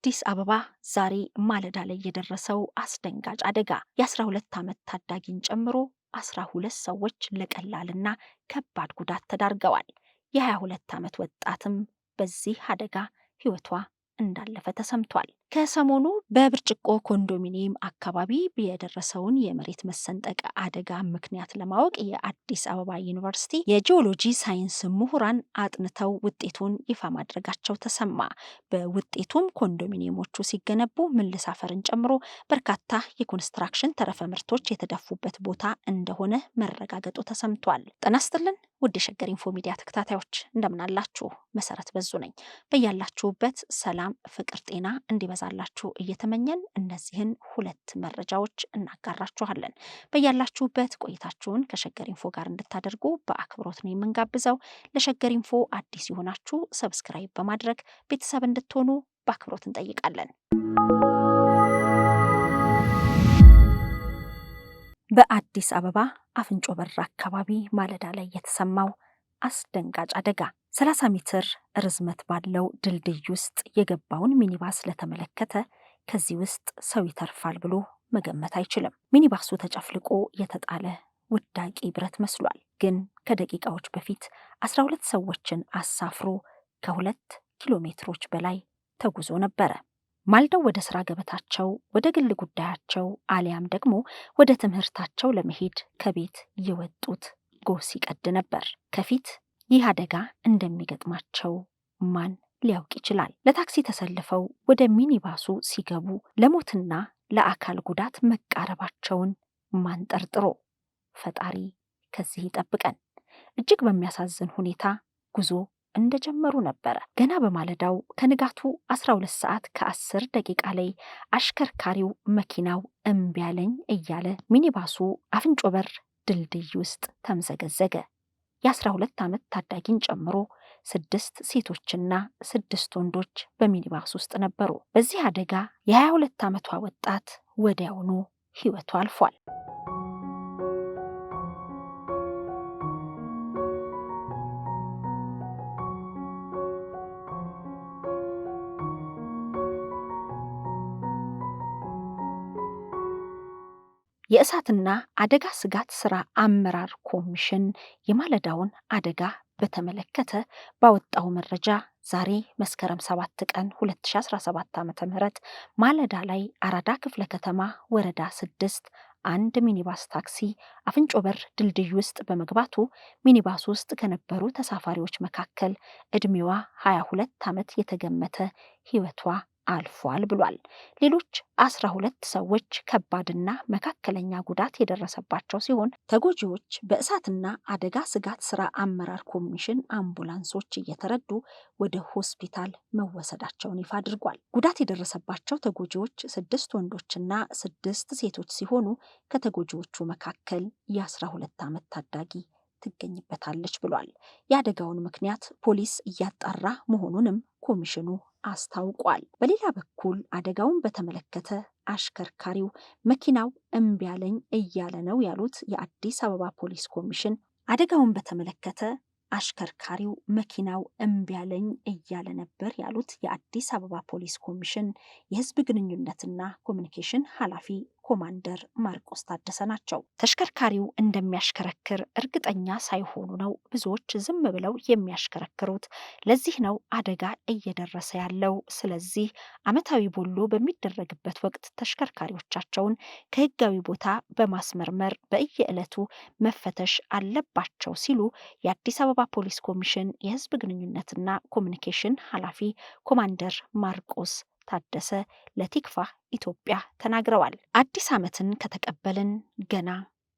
በአዲስ አበባ ዛሬ ማለዳ ላይ የደረሰው አስደንጋጭ አደጋ የ12 ዓመት ታዳጊን ጨምሮ 12 ሰዎች ለቀላልና ከባድ ጉዳት ተዳርገዋል። የ22 ዓመት ወጣትም በዚህ አደጋ ሕይወቷ እንዳለፈ ተሰምቷል። ከሰሞኑ በብርጭቆ ኮንዶሚኒየም አካባቢ የደረሰውን የመሬት መሰንጠቅ አደጋ ምክንያት ለማወቅ የአዲስ አበባ ዩኒቨርሲቲ የጂኦሎጂ ሳይንስ ምሁራን አጥንተው ውጤቱን ይፋ ማድረጋቸው ተሰማ። በውጤቱም ኮንዶሚኒየሞቹ ሲገነቡ ምልስ አፈርን ጨምሮ በርካታ የኮንስትራክሽን ተረፈ ምርቶች የተደፉበት ቦታ እንደሆነ መረጋገጡ ተሰምቷል። ጤና ይስጥልን ውድ የሸገር ኢንፎ ሚዲያ ተከታታዮች እንደምን አላችሁ? መሰረት በዙ ነኝ። በያላችሁበት ሰላም፣ ፍቅር፣ ጤና እንዲበዛላችሁ እየተመኘን እነዚህን ሁለት መረጃዎች እናጋራችኋለን። በያላችሁበት ቆይታችሁን ከሸገር ኢንፎ ጋር እንድታደርጉ በአክብሮት ነው የምንጋብዘው። ለሸገር ኢንፎ አዲስ የሆናችሁ ሰብስክራይብ በማድረግ ቤተሰብ እንድትሆኑ በአክብሮት እንጠይቃለን። በአዲስ አበባ አፍንጮ በር አካባቢ ማለዳ ላይ የተሰማው አስደንጋጭ አደጋ 30 ሜትር ርዝመት ባለው ድልድይ ውስጥ የገባውን ሚኒባስ ለተመለከተ ከዚህ ውስጥ ሰው ይተርፋል ብሎ መገመት አይችልም። ሚኒባሱ ተጨፍልቆ የተጣለ ውዳቂ ብረት መስሏል። ግን ከደቂቃዎች በፊት 12 ሰዎችን አሳፍሮ ከ2 ኪሎ ሜትሮች በላይ ተጉዞ ነበረ። ማልደው ወደ ስራ ገበታቸው፣ ወደ ግል ጉዳያቸው አሊያም ደግሞ ወደ ትምህርታቸው ለመሄድ ከቤት የወጡት ጎህ ሲቀድ ነበር። ከፊት ይህ አደጋ እንደሚገጥማቸው ማን ሊያውቅ ይችላል? ለታክሲ ተሰልፈው ወደ ሚኒባሱ ሲገቡ ለሞትና ለአካል ጉዳት መቃረባቸውን ማን ጠርጥሮ? ፈጣሪ ከዚህ ይጠብቀን። እጅግ በሚያሳዝን ሁኔታ ጉዞ እንደጀመሩ ነበረ። ገና በማለዳው ከንጋቱ 12 ሰዓት ከ10 ደቂቃ ላይ አሽከርካሪው መኪናው እምቢ አለኝ እያለ ሚኒባሱ አፍንጮ በር ድልድይ ውስጥ ተምዘገዘገ። የ12 ዓመት ታዳጊን ጨምሮ 6 ሴቶችና 6 ወንዶች በሚኒባስ ውስጥ ነበሩ። በዚህ አደጋ የ22 ዓመቷ ወጣት ወዲያውኑ ሕይወቷ አልፏል። የእሳትና አደጋ ስጋት ስራ አመራር ኮሚሽን የማለዳውን አደጋ በተመለከተ ባወጣው መረጃ ዛሬ መስከረም 7 ቀን 2017 ዓ.ም ማለዳ ላይ አራዳ ክፍለ ከተማ ወረዳ 6 አንድ ሚኒባስ ታክሲ አፍንጮ በር ድልድይ ውስጥ በመግባቱ ሚኒባስ ውስጥ ከነበሩ ተሳፋሪዎች መካከል እድሜዋ 22 ዓመት የተገመተ ሕይወቷ አልፏል ብሏል። ሌሎች 12 ሰዎች ከባድና መካከለኛ ጉዳት የደረሰባቸው ሲሆን ተጎጂዎች በእሳትና አደጋ ስጋት ስራ አመራር ኮሚሽን አምቡላንሶች እየተረዱ ወደ ሆስፒታል መወሰዳቸውን ይፋ አድርጓል። ጉዳት የደረሰባቸው ተጎጂዎች 6 ወንዶችና 6 ሴቶች ሲሆኑ ከተጎጂዎቹ መካከል የ12 ዓመት ታዳጊ ትገኝበታለች ብሏል። የአደጋውን ምክንያት ፖሊስ እያጣራ መሆኑንም ኮሚሽኑ አስታውቋል። በሌላ በኩል አደጋውን በተመለከተ አሽከርካሪው መኪናው እምቢ አለኝ እያለ ነው ያሉት የአዲስ አበባ ፖሊስ ኮሚሽን አደጋውን በተመለከተ አሽከርካሪው መኪናው እምቢ አለኝ እያለ ነበር ያሉት የአዲስ አበባ ፖሊስ ኮሚሽን የሕዝብ ግንኙነትና ኮሚኒኬሽን ኃላፊ ኮማንደር ማርቆስ ታደሰ ናቸው። ተሽከርካሪው እንደሚያሽከረክር እርግጠኛ ሳይሆኑ ነው ብዙዎች ዝም ብለው የሚያሽከረክሩት። ለዚህ ነው አደጋ እየደረሰ ያለው። ስለዚህ ዓመታዊ ቦሎ በሚደረግበት ወቅት ተሽከርካሪዎቻቸውን ከህጋዊ ቦታ በማስመርመር በየዕለቱ መፈተሽ አለባቸው ሲሉ የአዲስ አበባ ፖሊስ ኮሚሽን የህዝብ ግንኙነትና ኮሚኒኬሽን ኃላፊ ኮማንደር ማርቆስ ታደሰ ለቲክቫህ ኢትዮጵያ ተናግረዋል። አዲስ ዓመትን ከተቀበልን ገና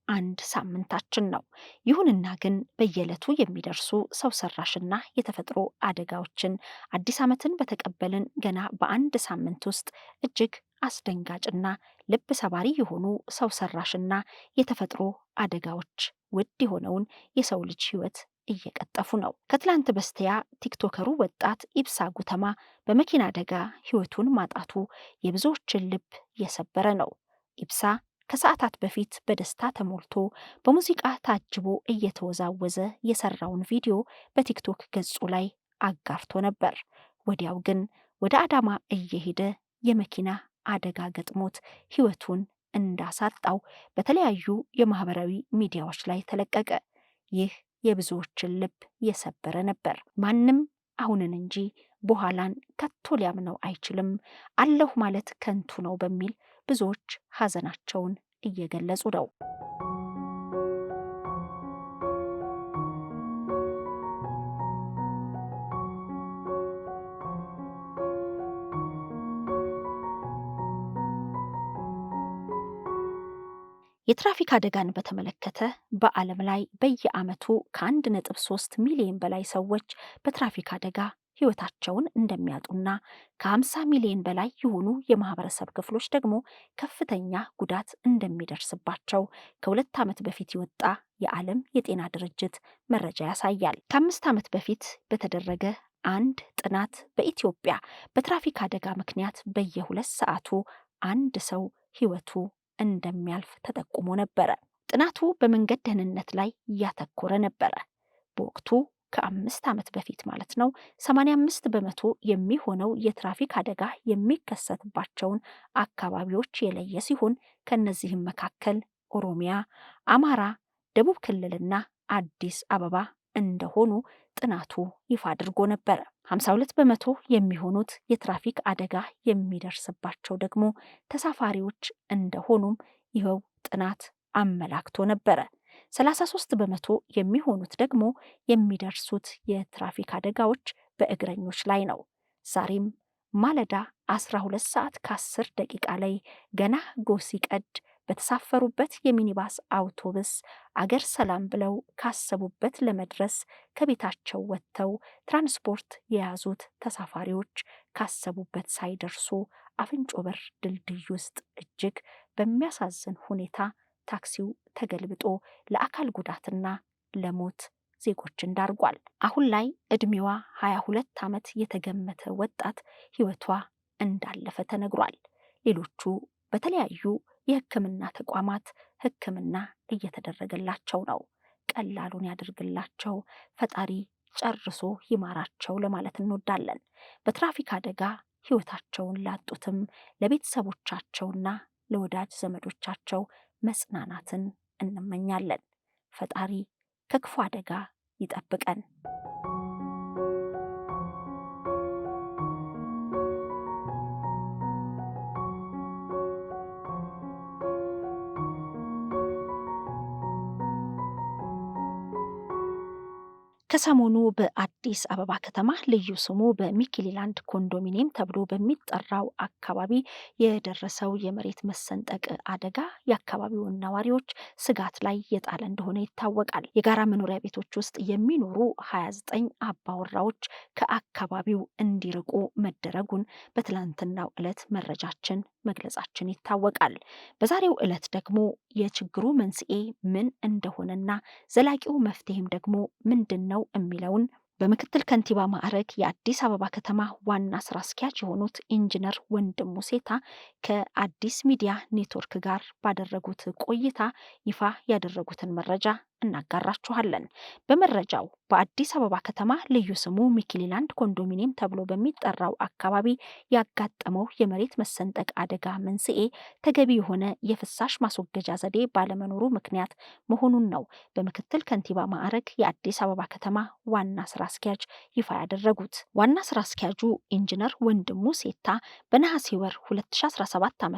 1 ሳምንታችን ነው። ይሁንና ግን በየዕለቱ የሚደርሱ ሰው ሰራሽና የተፈጥሮ አደጋዎችን አዲስ ዓመትን በተቀበልን ገና በ1 ሳምንት ውስጥ እጅግ አስደንጋጭና ልብ ሰባሪ የሆኑ ሰው ሰራሽና የተፈጥሮ አደጋዎች ውድ የሆነውን የሰው ልጅ ሕይወት እየቀጠፉ ነው። ከትላንት በስቲያ ቲክቶከሩ ወጣት ኢብሳ ጉተማ በመኪና አደጋ ሕይወቱን ማጣቱ የብዙዎችን ልብ የሰበረ ነው። ኢብሳ ከሰዓታት በፊት በደስታ ተሞልቶ በሙዚቃ ታጅቦ እየተወዛወዘ የሰራውን ቪዲዮ በቲክቶክ ገጹ ላይ አጋርቶ ነበር። ወዲያው ግን ወደ አዳማ እየሄደ የመኪና አደጋ ገጥሞት ሕይወቱን እንዳሳጣው በተለያዩ የማህበራዊ ሚዲያዎች ላይ ተለቀቀ። ይህ የብዙዎችን ልብ የሰበረ ነበር። ማንም አሁንን እንጂ በኋላን ከቶ ሊያምነው አይችልም፣ አለሁ ማለት ከንቱ ነው በሚል ብዙዎች ሐዘናቸውን እየገለጹ ነው። የትራፊክ አደጋን በተመለከተ በዓለም ላይ በየዓመቱ ከ1.3 ሚሊዮን በላይ ሰዎች በትራፊክ አደጋ ሕይወታቸውን እንደሚያጡና ከ50 ሚሊዮን በላይ የሆኑ የማህበረሰብ ክፍሎች ደግሞ ከፍተኛ ጉዳት እንደሚደርስባቸው ከ2 ዓመት በፊት የወጣ የዓለም የጤና ድርጅት መረጃ ያሳያል። ከ5 ዓመት በፊት በተደረገ አንድ ጥናት በኢትዮጵያ በትራፊክ አደጋ ምክንያት በየ2 ሰዓቱ አንድ ሰው ሕይወቱ እንደሚያልፍ ተጠቁሞ ነበረ። ጥናቱ በመንገድ ደህንነት ላይ እያተኮረ ነበረ። በወቅቱ ከ5 ዓመት በፊት ማለት ነው 85 በመቶ የሚሆነው የትራፊክ አደጋ የሚከሰትባቸውን አካባቢዎች የለየ ሲሆን ከነዚህም መካከል ኦሮሚያ፣ አማራ፣ ደቡብ ክልልና አዲስ አበባ እንደሆኑ ጥናቱ ይፋ አድርጎ ነበረ። 52 በመቶ የሚሆኑት የትራፊክ አደጋ የሚደርስባቸው ደግሞ ተሳፋሪዎች እንደሆኑም ይኸው ጥናት አመላክቶ ነበረ። 33 በመቶ የሚሆኑት ደግሞ የሚደርሱት የትራፊክ አደጋዎች በእግረኞች ላይ ነው። ዛሬም ማለዳ 12 ሰዓት ከ10 ደቂቃ ላይ ገና ጎህ ሲቀድ በተሳፈሩበት የሚኒባስ አውቶቡስ አገር ሰላም ብለው ካሰቡበት ለመድረስ ከቤታቸው ወጥተው ትራንስፖርት የያዙት ተሳፋሪዎች ካሰቡበት ሳይደርሱ አፍንጮ በር ድልድይ ውስጥ እጅግ በሚያሳዝን ሁኔታ ታክሲው ተገልብጦ ለአካል ጉዳትና ለሞት ዜጎችን ዳርጓል። አሁን ላይ ዕድሜዋ 22 ዓመት የተገመተ ወጣት ሕይወቷ እንዳለፈ ተነግሯል። ሌሎቹ በተለያዩ የሕክምና ተቋማት ሕክምና እየተደረገላቸው ነው። ቀላሉን ያደርግላቸው፣ ፈጣሪ ጨርሶ ይማራቸው ለማለት እንወዳለን። በትራፊክ አደጋ ሕይወታቸውን ላጡትም ለቤተሰቦቻቸውና ለወዳጅ ዘመዶቻቸው መጽናናትን እንመኛለን። ፈጣሪ ከክፉ አደጋ ይጠብቀን። ከሰሞኑ በአዲስ አበባ ከተማ ልዩ ስሙ በሚኪሊላንድ ኮንዶሚኒየም ተብሎ በሚጠራው አካባቢ የደረሰው የመሬት መሰንጠቅ አደጋ የአካባቢውን ነዋሪዎች ስጋት ላይ የጣለ እንደሆነ ይታወቃል። የጋራ መኖሪያ ቤቶች ውስጥ የሚኖሩ 29 አባወራዎች ከአካባቢው እንዲርቁ መደረጉን በትላንትናው ዕለት መረጃችን መግለጻችን ይታወቃል። በዛሬው ዕለት ደግሞ የችግሩ መንስኤ ምን እንደሆነና ዘላቂው መፍትሄም ደግሞ ምንድን ነው የሚለውን በምክትል ከንቲባ ማዕረግ የአዲስ አበባ ከተማ ዋና ስራ አስኪያጅ የሆኑት ኢንጂነር ወንድሙ ሴታ ከአዲስ ሚዲያ ኔትወርክ ጋር ባደረጉት ቆይታ ይፋ ያደረጉትን መረጃ እናጋራችኋለን። በመረጃው በአዲስ አበባ ከተማ ልዩ ስሙ ሚኪሊላንድ ኮንዶሚኒየም ተብሎ በሚጠራው አካባቢ ያጋጠመው የመሬት መሰንጠቅ አደጋ መንስኤ ተገቢ የሆነ የፍሳሽ ማስወገጃ ዘዴ ባለመኖሩ ምክንያት መሆኑን ነው በምክትል ከንቲባ ማዕረግ የአዲስ አበባ ከተማ ዋና ስራ አስኪያጅ ይፋ ያደረጉት። ዋና ስራ አስኪያጁ ኢንጂነር ወንድሙ ሴታ በነሐሴ ወር 2017 ዓ.ም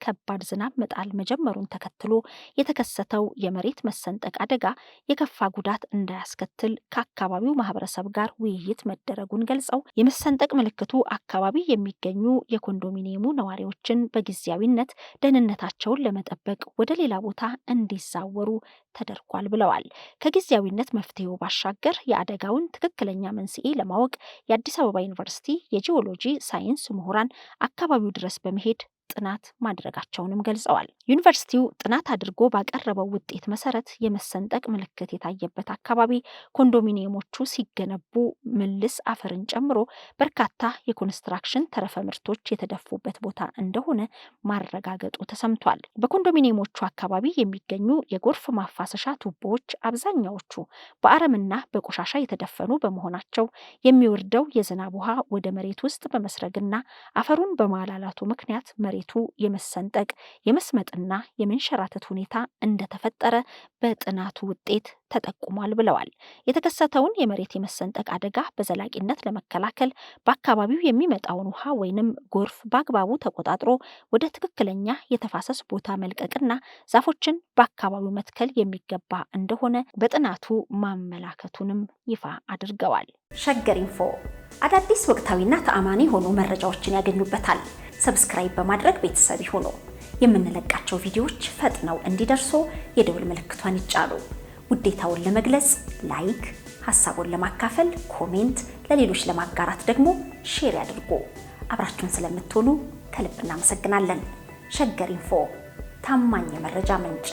ከባድ ዝናብ መጣል መጀመሩን ተከትሎ የተከሰተው የመሬት መሰንጠቅ አደጋ የከፋ ጉዳት እንዳያስከትል ከአካባቢው ማህበረሰብ ጋር ውይይት መደረጉን ገልጸው የመሰንጠቅ ምልክቱ አካባቢ የሚገኙ የኮንዶሚኒየሙ ነዋሪዎችን በጊዜያዊነት ደህንነታቸውን ለመጠበቅ ወደ ሌላ ቦታ እንዲዛወሩ ተደርጓል ብለዋል። ከጊዜያዊነት መፍትሄው ባሻገር የአደጋውን ትክክለኛ መንስኤ ለማወቅ የአዲስ አበባ ዩኒቨርሲቲ የጂኦሎጂ ሳይንስ ምሁራን አካባቢው ድረስ በመሄድ ጥናት ማድረጋቸውንም ገልጸዋል። ዩኒቨርሲቲው ጥናት አድርጎ ባቀረበው ውጤት መሰረት የመሰንጠቅ ምልክት የታየበት አካባቢ ኮንዶሚኒየሞቹ ሲገነቡ ምልስ አፈርን ጨምሮ በርካታ የኮንስትራክሽን ተረፈ ምርቶች የተደፉበት ቦታ እንደሆነ ማረጋገጡ ተሰምቷል። በኮንዶሚኒየሞቹ አካባቢ የሚገኙ የጎርፍ ማፋሰሻ ቱቦዎች አብዛኛዎቹ በአረምና በቆሻሻ የተደፈኑ በመሆናቸው የሚወርደው የዝናብ ውሃ ወደ መሬት ውስጥ በመስረግና አፈሩን በማላላቱ ምክንያት መሬቱ የመሰንጠቅ የመስመጥና የመንሸራተት ሁኔታ እንደተፈጠረ በጥናቱ ውጤት ተጠቁሟል ብለዋል። የተከሰተውን የመሬት የመሰንጠቅ አደጋ በዘላቂነት ለመከላከል በአካባቢው የሚመጣውን ውሃ ወይንም ጎርፍ በአግባቡ ተቆጣጥሮ ወደ ትክክለኛ የተፋሰስ ቦታ መልቀቅና ዛፎችን በአካባቢው መትከል የሚገባ እንደሆነ በጥናቱ ማመላከቱንም ይፋ አድርገዋል። ሸገር ኢንፎ አዳዲስ ወቅታዊና ተአማኒ የሆኑ መረጃዎችን ያገኙበታል። ሰብስክራይብ በማድረግ ቤተሰብ ይሁኑ። የምንለቃቸው ቪዲዮዎች ፈጥነው እንዲደርሱ የደውል ምልክቷን ይጫኑ። ውዴታውን ለመግለጽ ላይክ፣ ሀሳቡን ለማካፈል ኮሜንት፣ ለሌሎች ለማጋራት ደግሞ ሼር ያድርጉ። አብራችሁን ስለምትሆኑ ከልብ እናመሰግናለን። ሸገር ኢንፎ ታማኝ የመረጃ ምንጭ